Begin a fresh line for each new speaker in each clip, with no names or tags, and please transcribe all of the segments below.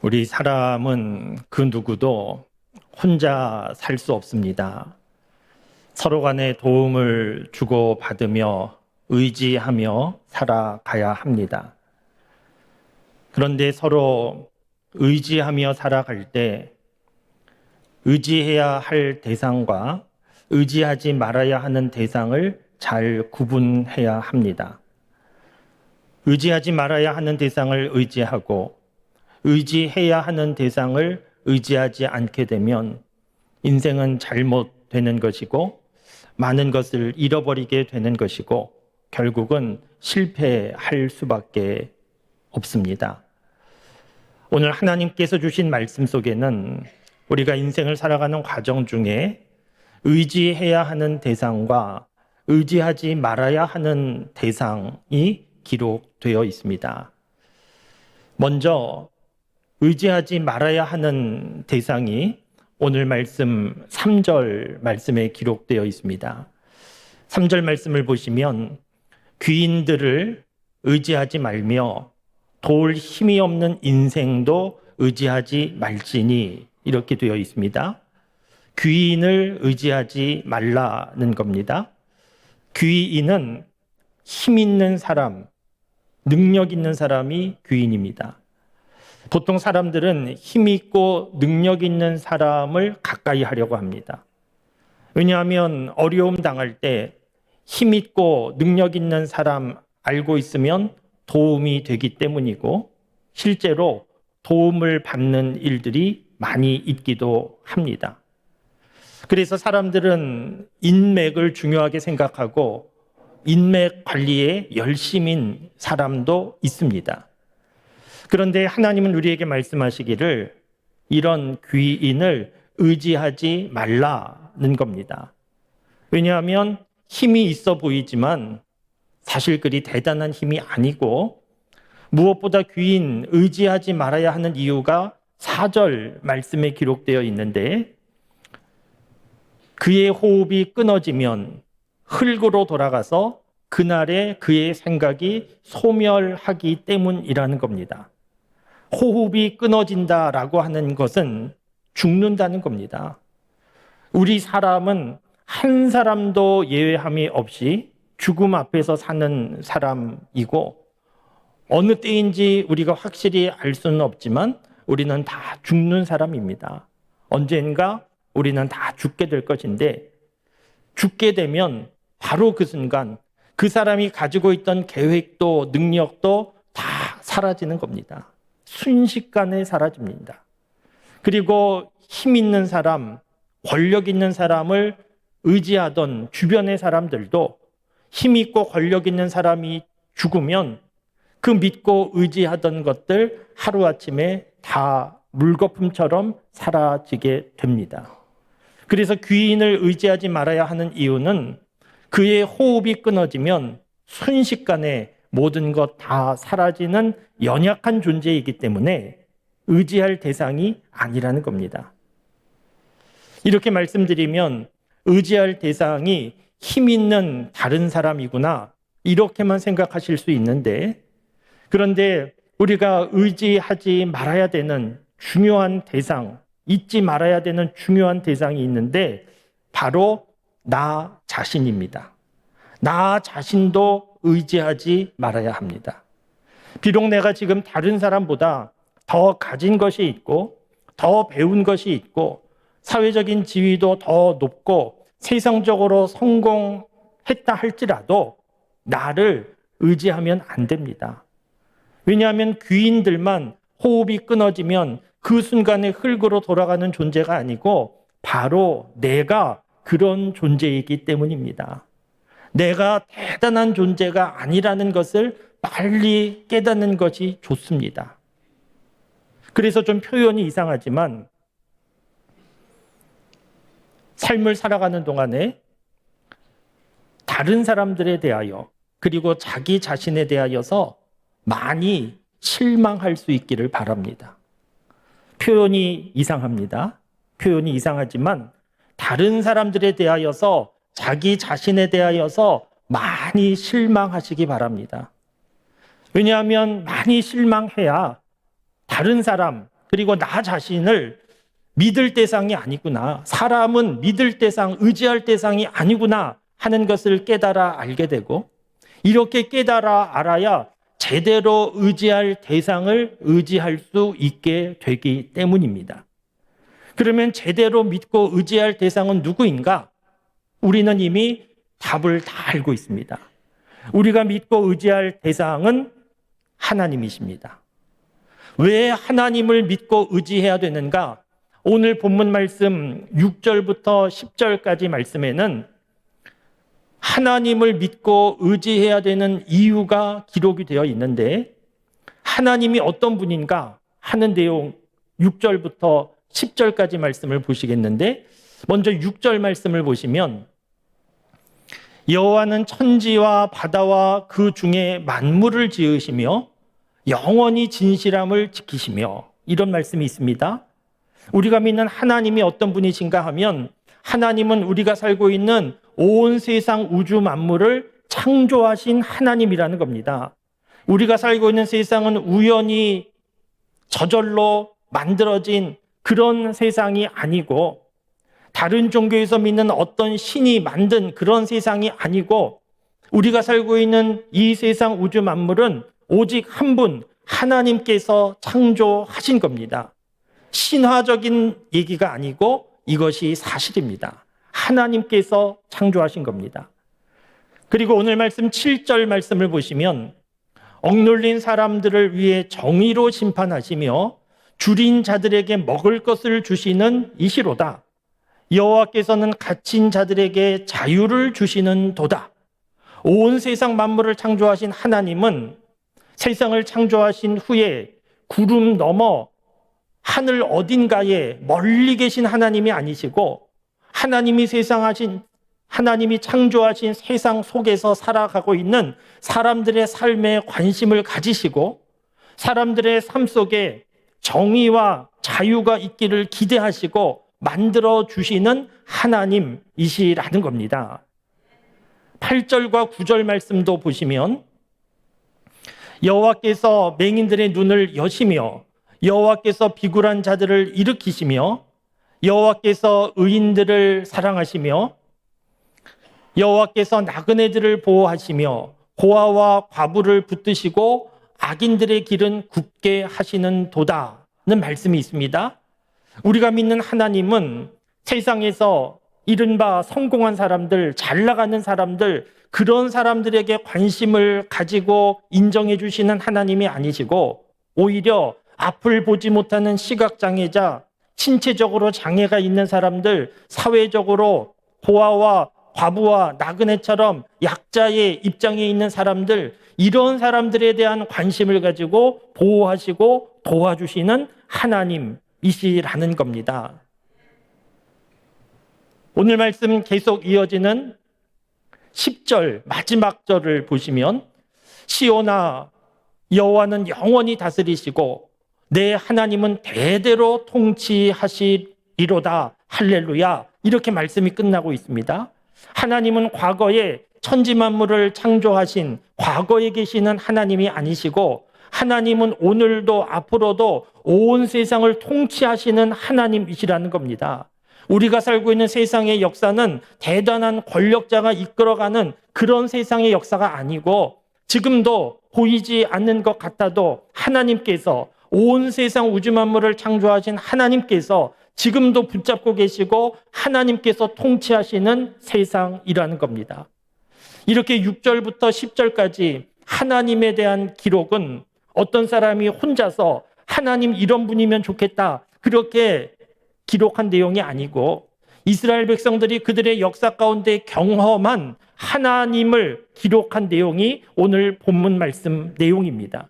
우리 사람은 그 누구도 혼자 살 수 없습니다. 서로 간에 도움을 주고받으며 의지하며 살아가야 합니다. 그런데 서로 의지하며 살아갈 때 의지해야 할 대상과 의지하지 말아야 하는 대상을 잘 구분해야 합니다. 의지하지 말아야 하는 대상을 의지하고 의지해야 하는 대상을 의지하지 않게 되면 인생은 잘못되는 것이고 많은 것을 잃어버리게 되는 것이고 결국은 실패할 수밖에 없습니다. 오늘 하나님께서 주신 말씀 속에는 우리가 인생을 살아가는 과정 중에 의지해야 하는 대상과 의지하지 말아야 하는 대상이 기록되어 있습니다. 먼저 의지하지 말아야 하는 대상이 오늘 말씀 3절 말씀에 기록되어 있습니다. 3절 말씀을 보시면 귀인들을 의지하지 말며 도울 힘이 없는 인생도 의지하지 말지니 이렇게 되어 있습니다. 귀인을 의지하지 말라는 겁니다. 귀인은 힘 있는 사람, 능력 있는 사람이 귀인입니다. 보통 사람들은 힘 있고 능력 있는 사람을 가까이 하려고 합니다. 왜냐하면 어려움 당할 때 힘 있고 능력 있는 사람 알고 있으면 도움이 되기 때문이고 실제로 도움을 받는 일들이 많이 있기도 합니다. 그래서 사람들은 인맥을 중요하게 생각하고 인맥 관리에 열심인 사람도 있습니다. 그런데 하나님은 우리에게 말씀하시기를 이런 귀인을 의지하지 말라는 겁니다. 왜냐하면 힘이 있어 보이지만 사실 그리 대단한 힘이 아니고 무엇보다 귀인 의지하지 말아야 하는 이유가 4절 말씀에 기록되어 있는데 그의 호흡이 끊어지면 흙으로 돌아가서 그날에 그의 생각이 소멸하기 때문이라는 겁니다. 호흡이 끊어진다라고 하는 것은 죽는다는 겁니다. 우리 사람은 한 사람도 예외함이 없이 죽음 앞에서 사는 사람이고 어느 때인지 우리가 확실히 알 수는 없지만 우리는 다 죽는 사람입니다. 언젠가 우리는 다 죽게 될 것인데 죽게 되면 바로 그 순간 그 사람이 가지고 있던 계획도 능력도 다 사라지는 겁니다. 순식간에 사라집니다. 그리고 힘 있는 사람, 권력 있는 사람을 의지하던 주변의 사람들도 힘 있고 권력 있는 사람이 죽으면 그 믿고 의지하던 것들 하루아침에 다 물거품처럼 사라지게 됩니다. 그래서 귀인을 의지하지 말아야 하는 이유는 그의 호흡이 끊어지면 순식간에 모든 것 다 사라지는 연약한 존재이기 때문에 의지할 대상이 아니라는 겁니다. 이렇게 말씀드리면 의지할 대상이 힘 있는 다른 사람이구나 이렇게만 생각하실 수 있는데 그런데 우리가 의지하지 말아야 되는 중요한 대상, 잊지 말아야 되는 중요한 대상이 있는데 바로 나 자신입니다. 나 자신도 의지하지 말아야 합니다. 비록 내가 지금 다른 사람보다 더 가진 것이 있고 더 배운 것이 있고 사회적인 지위도 더 높고 세상적으로 성공했다 할지라도 나를 의지하면 안 됩니다. 왜냐하면 귀인들만 호흡이 끊어지면 그 순간에 흙으로 돌아가는 존재가 아니고 바로 내가 그런 존재이기 때문입니다. 내가 대단한 존재가 아니라는 것을 빨리 깨닫는 것이 좋습니다. 그래서 좀 표현이 이상하지만 삶을 살아가는 동안에 다른 사람들에 대하여 그리고 자기 자신에 대하여서 많이 실망할 수 있기를 바랍니다. 표현이 이상합니다. 표현이 이상하지만 다른 사람들에 대하여서 자기 자신에 대하여서 많이 실망하시기 바랍니다. 왜냐하면 많이 실망해야 다른 사람, 그리고 나 자신을 믿을 대상이 아니구나. 사람은 믿을 대상, 의지할 대상이 아니구나 하는 것을 깨달아 알게 되고, 이렇게 깨달아 알아야 제대로 의지할 대상을 의지할 수 있게 되기 때문입니다. 그러면 제대로 믿고 의지할 대상은 누구인가? 우리는 이미 답을 다 알고 있습니다. 우리가 믿고 의지할 대상은 하나님이십니다. 왜 하나님을 믿고 의지해야 되는가? 오늘 본문 말씀 6절부터 10절까지 말씀에는 하나님을 믿고 의지해야 되는 이유가 기록이 되어 있는데, 하나님이 어떤 분인가 하는 내용 6절부터 10절까지 말씀을 보시겠는데, 먼저 6절 말씀을 보시면 여호와는 천지와 바다와 그 중에 만물을 지으시며 영원히 진실함을 지키시며, 이런 말씀이 있습니다. 우리가 믿는 하나님이 어떤 분이신가 하면, 하나님은 우리가 살고 있는 온 세상 우주 만물을 창조하신 하나님이라는 겁니다. 우리가 살고 있는 세상은 우연히 저절로 만들어진 그런 세상이 아니고, 다른 종교에서 믿는 어떤 신이 만든 그런 세상이 아니고, 우리가 살고 있는 이 세상 우주 만물은 오직 한 분 하나님께서 창조하신 겁니다. 신화적인 얘기가 아니고 이것이 사실입니다. 하나님께서 창조하신 겁니다. 그리고 오늘 말씀 7절 말씀을 보시면 억눌린 사람들을 위해 정의로 심판하시며 줄인 자들에게 먹을 것을 주시는 이시로다. 여호와께서는 갇힌 자들에게 자유를 주시는 도다. 온 세상 만물을 창조하신 하나님은 세상을 창조하신 후에 구름 너머 하늘 어딘가에 멀리 계신 하나님이 아니시고, 하나님이 창조하신 세상 속에서 살아가고 있는 사람들의 삶에 관심을 가지시고, 사람들의 삶 속에 정의와 자유가 있기를 기대하시고 만들어 주시는 하나님이시라는 겁니다. 8절과 9절 말씀도 보시면 여호와께서 맹인들의 눈을 여시며 여호와께서 비굴한 자들을 일으키시며 여호와께서 의인들을 사랑하시며 여호와께서 나그네들을 보호하시며 고아와 과부를 붙드시고 악인들의 길은 굳게 하시는 도다는 말씀이 있습니다. 우리가 믿는 하나님은 세상에서 이른바 성공한 사람들, 잘 나가는 사람들, 그런 사람들에게 관심을 가지고 인정해 주시는 하나님이 아니시고, 오히려 앞을 보지 못하는 시각장애자, 신체적으로 장애가 있는 사람들, 사회적으로 고아와 과부와 나그네처럼 약자의 입장에 있는 사람들, 이런 사람들에 대한 관심을 가지고 보호하시고 도와주시는 하나님이시라는 겁니다. 오늘 말씀 계속 이어지는 10절 마지막 절을 보시면 시온아 여호와는 영원히 다스리시고 내 하나님은 대대로 통치하시리로다 할렐루야, 이렇게 말씀이 끝나고 있습니다. 하나님은 과거에 천지 만물을 창조하신 과거에 계시는 하나님이 아니시고, 하나님은 오늘도 앞으로도 온 세상을 통치하시는 하나님이시라는 겁니다. 우리가 살고 있는 세상의 역사는 대단한 권력자가 이끌어가는 그런 세상의 역사가 아니고, 지금도 보이지 않는 것 같아도 하나님께서 온 세상 우주 만물을 창조하신 하나님께서 지금도 붙잡고 계시고 하나님께서 통치하시는 세상이라는 겁니다. 이렇게 6절부터 10절까지 하나님에 대한 기록은 어떤 사람이 혼자서 하나님 이런 분이면 좋겠다 그렇게 기록한 내용이 아니고, 이스라엘 백성들이 그들의 역사 가운데 경험한 하나님을 기록한 내용이 오늘 본문 말씀 내용입니다.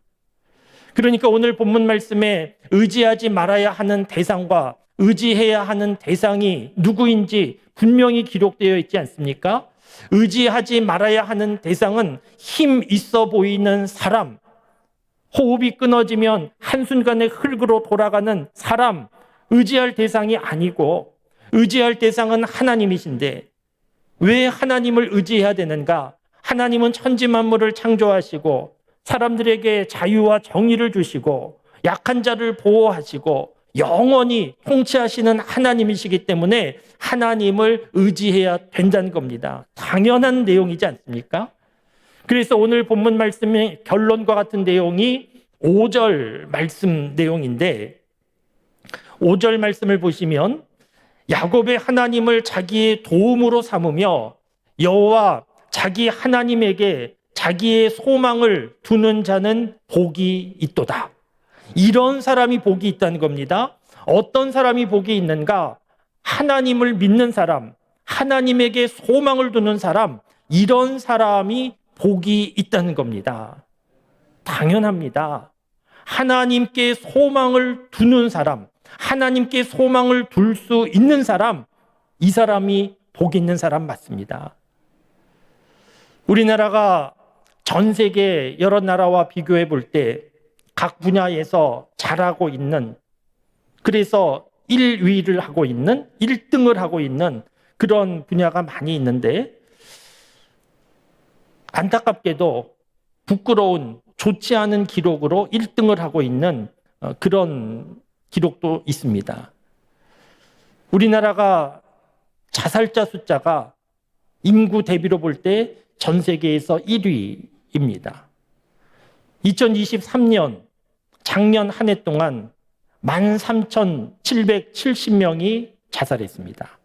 그러니까 오늘 본문 말씀에 의지하지 말아야 하는 대상과 의지해야 하는 대상이 누구인지 분명히 기록되어 있지 않습니까? 의지하지 말아야 하는 대상은 힘 있어 보이는 사람, 호흡이 끊어지면 한순간에 흙으로 돌아가는 사람, 의지할 대상이 아니고, 의지할 대상은 하나님이신데 왜 하나님을 의지해야 되는가? 하나님은 천지 만물을 창조하시고 사람들에게 자유와 정의를 주시고 약한 자를 보호하시고 영원히 통치하시는 하나님이시기 때문에 하나님을 의지해야 된다는 겁니다. 당연한 내용이지 않습니까? 그래서 오늘 본문 말씀의 결론과 같은 내용이 5절 말씀 내용인데 5절 말씀을 보시면 야곱의 하나님을 자기의 도움으로 삼으며 여호와 자기 하나님에게 자기의 소망을 두는 자는 복이 있도다. 이런 사람이 복이 있다는 겁니다. 어떤 사람이 복이 있는가? 하나님을 믿는 사람, 하나님에게 소망을 두는 사람, 이런 사람이 복이 있다는 겁니다. 당연합니다. 하나님께 소망을 두는 사람, 하나님께 소망을 둘 수 있는 사람, 이 사람이 복 있는 사람 맞습니다. 우리나라가 전 세계 여러 나라와 비교해 볼 때 각 분야에서 잘하고 있는, 그래서 1위를 하고 있는, 1등을 하고 있는 그런 분야가 많이 있는데 안타깝게도 부끄러운 좋지 않은 기록으로 1등을 하고 있는 그런 기록도 있습니다. 우리나라가 자살자 숫자가 인구 대비로 볼 때 전 세계에서 1위입니다. 2023년 작년 한 해 동안 13,770명이 자살했습니다.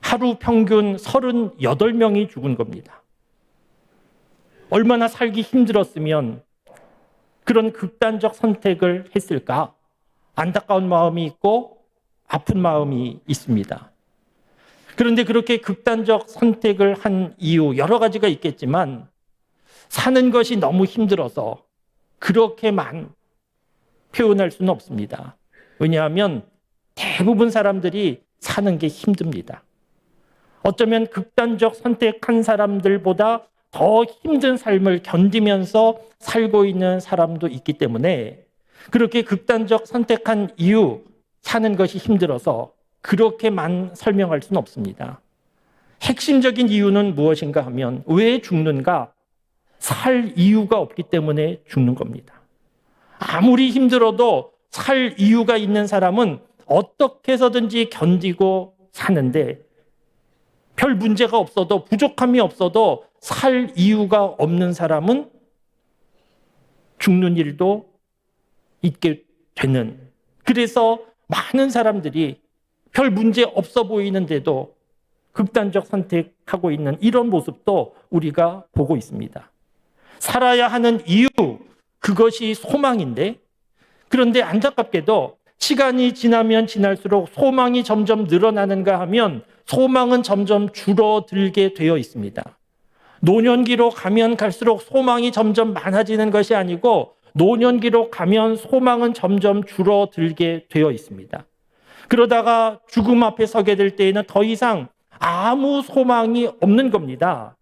하루 평균 38명이 죽은 겁니다. 얼마나 살기 힘들었으면 그런 극단적 선택을 했을까? 안타까운 마음이 있고 아픈 마음이 있습니다. 그런데 그렇게 극단적 선택을 한 이유 여러 가지가 있겠지만 사는 것이 너무 힘들어서 그렇게만 표현할 수는 없습니다. 왜냐하면 대부분 사람들이 사는 게 힘듭니다. 어쩌면 극단적 선택한 사람들보다 더 힘든 삶을 견디면서 살고 있는 사람도 있기 때문에 그렇게 극단적 선택한 이유, 사는 것이 힘들어서 그렇게만 설명할 수는 없습니다. 핵심적인 이유는 무엇인가 하면 왜 죽는가? 살 이유가 없기 때문에 죽는 겁니다. 아무리 힘들어도 살 이유가 있는 사람은 어떻게 해서든지 견디고 사는데 별 문제가 없어도 부족함이 없어도 살 이유가 없는 사람은 죽는 일도 있게 되는, 그래서 많은 사람들이 별 문제 없어 보이는데도 극단적 선택하고 있는 이런 모습도 우리가 보고 있습니다. 살아야 하는 이유, 그것이 소망인데, 그런데 안타깝게도 시간이 지나면 지날수록 소망이 점점 늘어나는가 하면 소망은 점점 줄어들게 되어 있습니다. 노년기로 가면 갈수록 소망이 점점 많아지는 것이 아니고 노년기로 가면 소망은 점점 줄어들게 되어 있습니다. 그러다가 죽음 앞에 서게 될 때에는 더 이상 아무 소망이 없는 겁니다.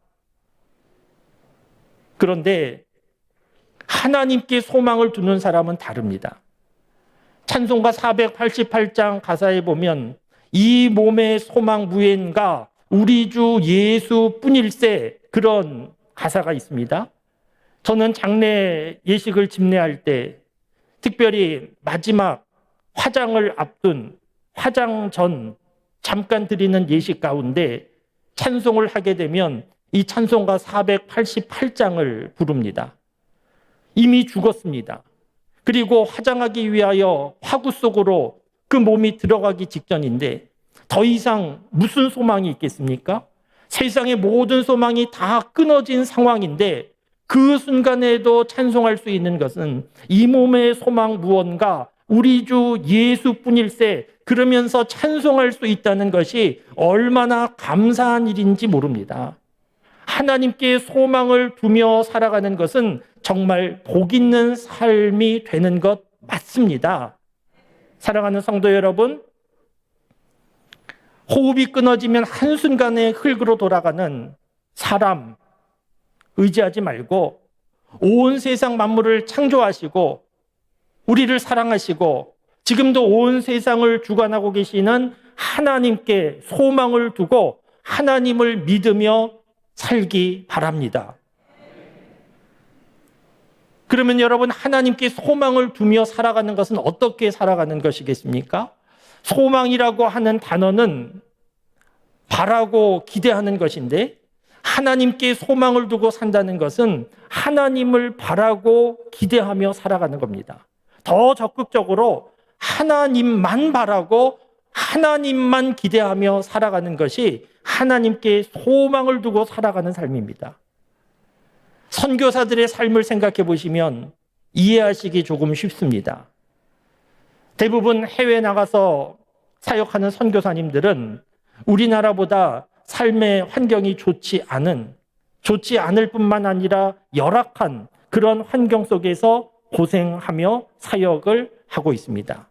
그런데 하나님께 소망을 두는 사람은 다릅니다. 찬송가 488장 가사에 보면 이 몸의 소망 무엔가 우리 주 예수뿐일세, 그런 가사가 있습니다. 저는 장례 예식을 집례할 때 특별히 마지막 화장을 앞둔 화장 전 잠깐 드리는 예식 가운데 찬송을 하게 되면 이 찬송가 488장을 부릅니다. 이미 죽었습니다. 그리고 화장하기 위하여 화구 속으로 그 몸이 들어가기 직전인데 더 이상 무슨 소망이 있겠습니까? 세상의 모든 소망이 다 끊어진 상황인데 그 순간에도 찬송할 수 있는 것은 이 몸의 소망 무언가 우리 주 예수뿐일세, 그러면서 찬송할 수 있다는 것이 얼마나 감사한 일인지 모릅니다. 하나님께 소망을 두며 살아가는 것은 정말 복 있는 삶이 되는 것 맞습니다. 사랑하는 성도 여러분, 호흡이 끊어지면 한순간에 흙으로 돌아가는 사람 의지하지 말고 온 세상 만물을 창조하시고 우리를 사랑하시고 지금도 온 세상을 주관하고 계시는 하나님께 소망을 두고 하나님을 믿으며 살기 바랍니다. 그러면 여러분, 하나님께 소망을 두며 살아가는 것은 어떻게 살아가는 것이겠습니까? 소망이라고 하는 단어는 바라고 기대하는 것인데, 하나님께 소망을 두고 산다는 것은 하나님을 바라고 기대하며 살아가는 겁니다. 더 적극적으로 하나님만 바라고 하나님만 기대하며 살아가는 것이 하나님께 소망을 두고 살아가는 삶입니다. 선교사들의 삶을 생각해 보시면 이해하시기 조금 쉽습니다. 대부분 해외에 나가서 사역하는 선교사님들은 우리나라보다 삶의 환경이 좋지 않을 뿐만 아니라 열악한 그런 환경 속에서 고생하며 사역을 하고 있습니다.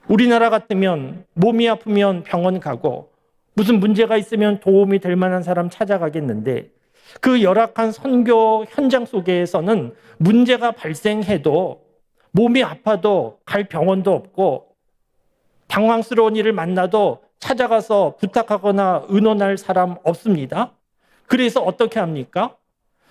우리나라 같으면 몸이 아프면 병원 가고 무슨 문제가 있으면 도움이 될 만한 사람 찾아가겠는데, 그 열악한 선교 현장 속에서는 문제가 발생해도 몸이 아파도 갈 병원도 없고, 당황스러운 일을 만나도 찾아가서 부탁하거나 의논할 사람 없습니다. 그래서 어떻게 합니까?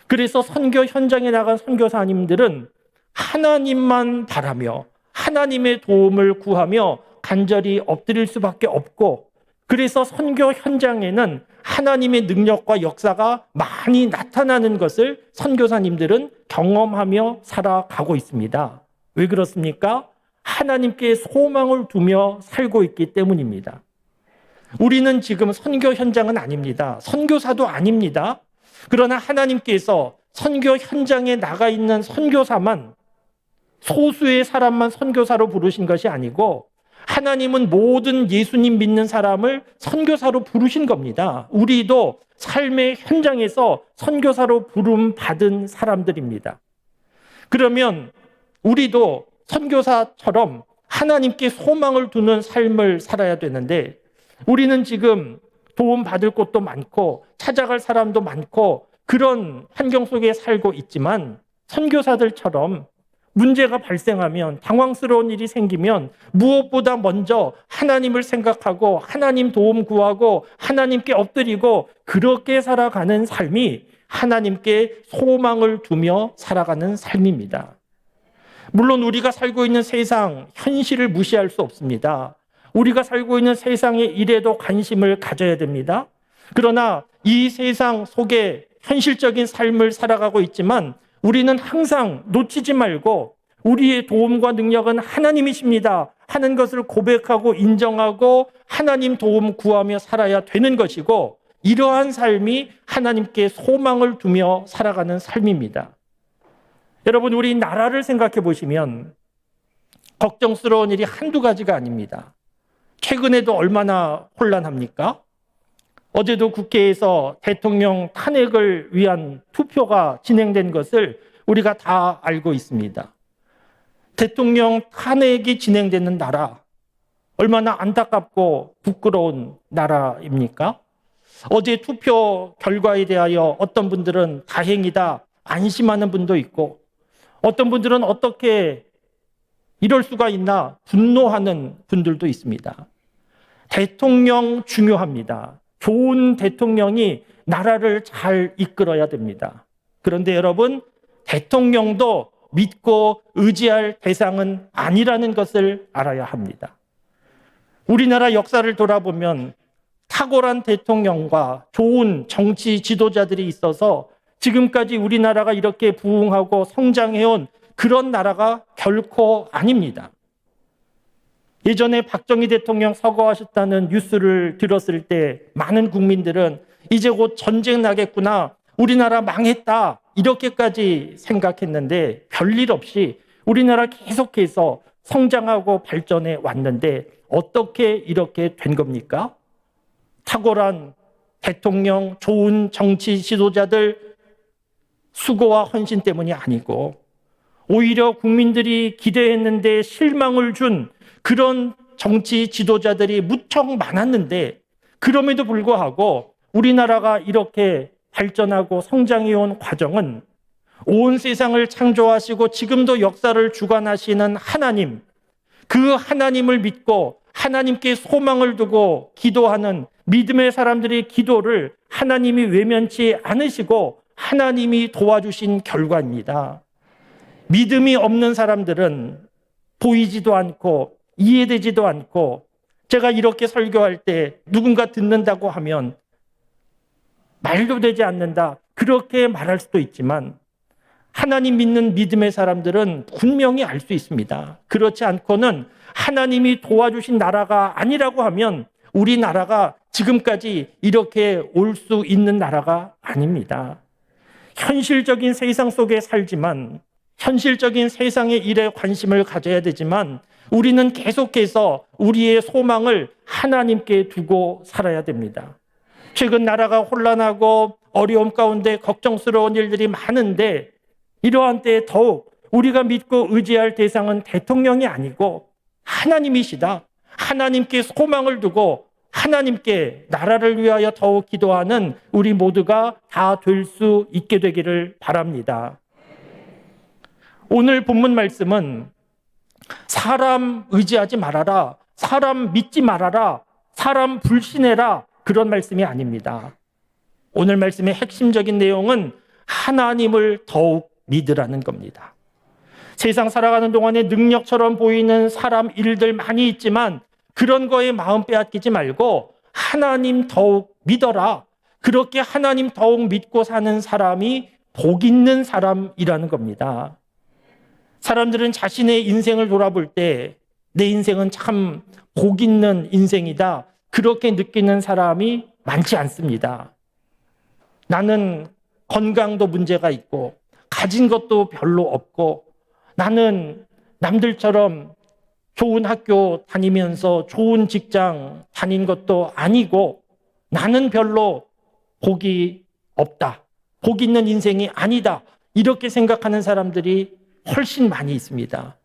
그래서 선교 현장에 나간 선교사님들은 하나님만 바라며 하나님의 도움을 구하며 간절히 엎드릴 수밖에 없고, 그래서 선교 현장에는 하나님의 능력과 역사가 많이 나타나는 것을 선교사님들은 경험하며 살아가고 있습니다. 왜 그렇습니까? 하나님께 소망을 두며 살고 있기 때문입니다. 우리는 지금 선교 현장은 아닙니다. 선교사도 아닙니다. 그러나 하나님께서 선교 현장에 나가 있는 선교사만, 소수의 사람만 선교사로 부르신 것이 아니고, 하나님은 모든 예수님 믿는 사람을 선교사로 부르신 겁니다. 우리도 삶의 현장에서 선교사로 부름 받은 사람들입니다. 그러면 우리도 선교사처럼 하나님께 소망을 두는 삶을 살아야 되는데, 우리는 지금 도움 받을 곳도 많고 찾아갈 사람도 많고 그런 환경 속에 살고 있지만, 선교사들처럼 문제가 발생하면, 당황스러운 일이 생기면 무엇보다 먼저 하나님을 생각하고 하나님 도움 구하고 하나님께 엎드리고 그렇게 살아가는 삶이 하나님께 소망을 두며 살아가는 삶입니다. 물론 우리가 살고 있는 세상 현실을 무시할 수 없습니다. 우리가 살고 있는 세상의 일에도 관심을 가져야 됩니다. 그러나 이 세상 속에 현실적인 삶을 살아가고 있지만 우리는 항상 놓치지 말고 우리의 도움과 능력은 하나님이십니다 하는 것을 고백하고 인정하고 하나님 도움 구하며 살아야 되는 것이고, 이러한 삶이 하나님께 소망을 두며 살아가는 삶입니다. 여러분, 우리 나라를 생각해 보시면 걱정스러운 일이 한두 가지가 아닙니다. 최근에도 얼마나 혼란합니까? 어제도 국회에서 대통령 탄핵을 위한 투표가 진행된 것을 우리가 다 알고 있습니다. 대통령 탄핵이 진행되는 나라, 얼마나 안타깝고 부끄러운 나라입니까? 어제 투표 결과에 대하여 어떤 분들은 다행이다, 안심하는 분도 있고, 어떤 분들은 어떻게 이럴 수가 있나 분노하는 분들도 있습니다. 대통령 중요합니다. 좋은 대통령이 나라를 잘 이끌어야 됩니다. 그런데 여러분, 대통령도 믿고 의지할 대상은 아니라는 것을 알아야 합니다. 우리나라 역사를 돌아보면 탁월한 대통령과 좋은 정치 지도자들이 있어서 지금까지 우리나라가 이렇게 부흥하고 성장해온 그런 나라가 결코 아닙니다. 예전에 박정희 대통령 서거하셨다는 뉴스를 들었을 때 많은 국민들은 이제 곧 전쟁 나겠구나, 우리나라 망했다, 이렇게까지 생각했는데 별일 없이 우리나라 계속해서 성장하고 발전해 왔는데 어떻게 이렇게 된 겁니까? 탁월한 대통령, 좋은 정치 지도자들 수고와 헌신 때문이 아니고, 오히려 국민들이 기대했는데 실망을 준 그런 정치 지도자들이 무척 많았는데, 그럼에도 불구하고 우리나라가 이렇게 발전하고 성장해온 과정은 온 세상을 창조하시고 지금도 역사를 주관하시는 하나님, 그 하나님을 믿고 하나님께 소망을 두고 기도하는 믿음의 사람들의 기도를 하나님이 외면치 않으시고 하나님이 도와주신 결과입니다. 믿음이 없는 사람들은 보이지도 않고 이해되지도 않고, 제가 이렇게 설교할 때 누군가 듣는다고 하면 말도 되지 않는다, 그렇게 말할 수도 있지만, 하나님 믿는 믿음의 사람들은 분명히 알 수 있습니다. 그렇지 않고는 하나님이 도와주신 나라가 아니라고 하면 우리나라가 지금까지 이렇게 올 수 있는 나라가 아닙니다. 현실적인 세상 속에 살지만, 현실적인 세상의 일에 관심을 가져야 되지만, 우리는 계속해서 우리의 소망을 하나님께 두고 살아야 됩니다. 최근 나라가 혼란하고 어려움 가운데 걱정스러운 일들이 많은데, 이러한 때에 더욱 우리가 믿고 의지할 대상은 대통령이 아니고 하나님이시다. 하나님께 소망을 두고 하나님께 나라를 위하여 더욱 기도하는 우리 모두가 다 될 수 있게 되기를 바랍니다. 오늘 본문 말씀은 사람 의지하지 말아라, 사람 믿지 말아라, 사람 불신해라, 그런 말씀이 아닙니다. 오늘 말씀의 핵심적인 내용은 하나님을 더욱 믿으라는 겁니다. 세상 살아가는 동안에 능력처럼 보이는 사람 일들 많이 있지만 그런 거에 마음 빼앗기지 말고 하나님 더욱 믿어라. 그렇게 하나님 더욱 믿고 사는 사람이 복 있는 사람이라는 겁니다. 사람들은 자신의 인생을 돌아볼 때 내 인생은 참 복 있는 인생이다, 그렇게 느끼는 사람이 많지 않습니다. 나는 건강도 문제가 있고 가진 것도 별로 없고, 나는 남들처럼 좋은 학교 다니면서 좋은 직장 다닌 것도 아니고, 나는 별로 복이 없다, 복 있는 인생이 아니다, 이렇게 생각하는 사람들이 훨씬 많이 있습니다.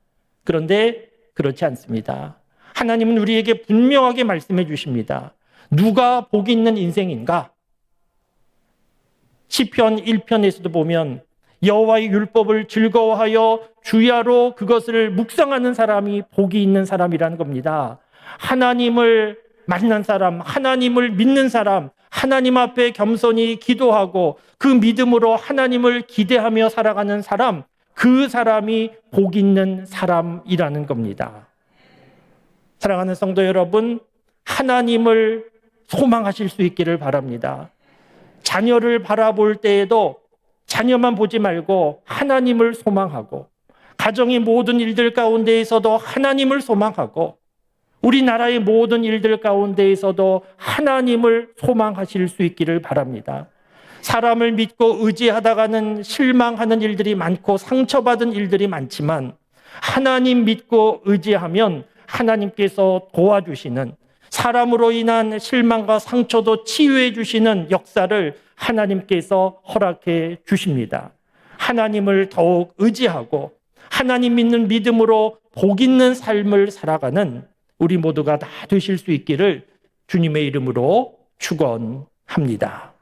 그런데 그렇지 않습니다. 하나님은 우리에게 분명하게 말씀해 주십니다. 누가 복 있는 인생인가? 시편 1편에서도 보면 여호와의 율법을 즐거워하여 주야로 그것을 묵상하는 사람이 복이 있는 사람이라는 겁니다. 하나님을 만난 사람, 하나님을 믿는 사람, 하나님 앞에 겸손히 기도하고 그 믿음으로 하나님을 기대하며 살아가는 사람, 그 사람이 복 있는 사람이라는 겁니다. 사랑하는 성도 여러분, 하나님을 소망하실 수 있기를 바랍니다. 자녀를 바라볼 때에도 자녀만 보지 말고 하나님을 소망하고, 가정의 모든 일들 가운데에서도 하나님을 소망하고, 우리나라의 모든 일들 가운데에서도 하나님을 소망하실 수 있기를 바랍니다. 사람을 믿고 의지하다가는 실망하는 일들이 많고 상처받은 일들이 많지만, 하나님 믿고 의지하면 하나님께서 도와주시는, 사람으로 인한 실망과 상처도 치유해 주시는 역사를 하나님께서 허락해 주십니다. 하나님을 더욱 의지하고 하나님 믿는 믿음으로 복 있는 삶을 살아가는 우리 모두가 다 되실 수 있기를 주님의 이름으로 축원합니다.